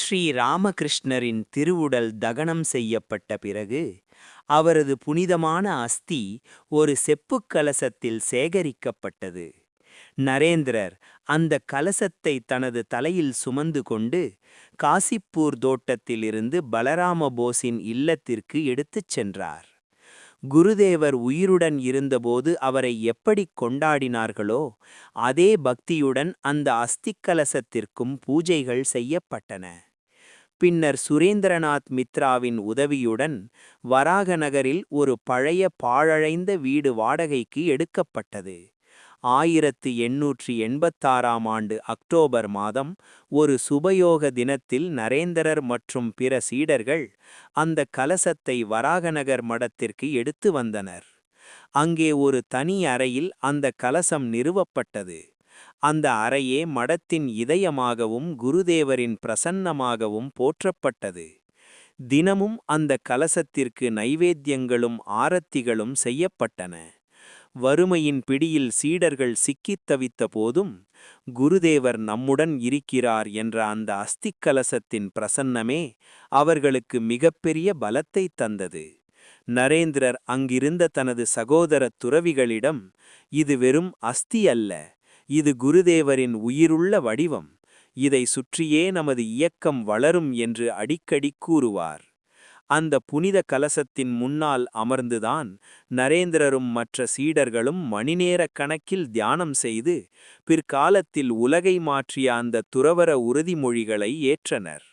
ஸ்ரீ ராமகிருஷ்ணரின் திருவுடல் தகனம் செய்யப்பட்ட பிறகு அவரது புனிதமான அஸ்தி ஒரு செப்புக் கலசத்தில் சேகரிக்கப்பட்டது. நரேந்திரர் அந்த கலசத்தை தனது தலையில் சுமந்து கொண்டு காசிப்பூர் தோட்டத்திலிருந்து பலராம போஸின் இல்லத்திற்கு எடுத்துச் சென்றார். குருதேவர் உயிருடன் இருந்தபோது அவரை எப்படிக் கொண்டாடினார்களோ அதே பக்தியுடன் அந்த அஸ்திக்கலசத்திற்கும் பூஜைகள் செய்யப்பட்டன. பின்னர் சுரேந்திரநாத் மித்ராவின் உதவியுடன் வராகநகரில் ஒரு பழைய பாழடைந்த வீடு வாடகைக்கு எடுக்கப்பட்டது. 1886ஆம் ஆண்டு அக்டோபர் மாதம் ஒரு சுபயோக தினத்தில் நரேந்திரர் மற்றும் பிற சீடர்கள் அந்த கலசத்தை வராகநகர் மடத்திற்கு எடுத்து வந்தனர். அங்கே ஒரு தனி அறையில் அந்த கலசம் நிறுவப்பட்டது. அந்த அறையே மடத்தின் இதயமாகவும் குருதேவரின் பிரசன்னமாகவும் போற்றப்பட்டது. தினமும் அந்த கலசத்திற்கு நைவேத்தியங்களும் ஆரத்திகளும் செய்யப்பட்டன. வறுமையின் பிடியில் சீடர்கள் சிக்கித் தவித்த போதும் குருதேவர் நம்முடன் இருக்கிறார் என்ற அந்த அஸ்திக்கலசத்தின் பிரசன்னமே அவர்களுக்கு மிகப்பெரிய பலத்தை தந்தது. நரேந்திரர் அங்கிருந்த தனது சகோதர துறவிகளிடம், இது வெறும் அஸ்தி அல்ல, இது குருதேவரின் உயிருள்ள வடிவம், இதை சுற்றியே நமது இயக்கம் வளரும் என்று அடிக்கடி கூறுவார். அந்த புனித கலசத்தின் முன்னால் அமர்ந்துதான் நரேந்திரரும் மற்ற சீடர்களும் மணிநேர கணக்கில் தியானம் செய்து பிற்காலத்தில் உலகை மாற்றிய அந்த துறவற உறுதிமொழிகளை ஏற்றனர்.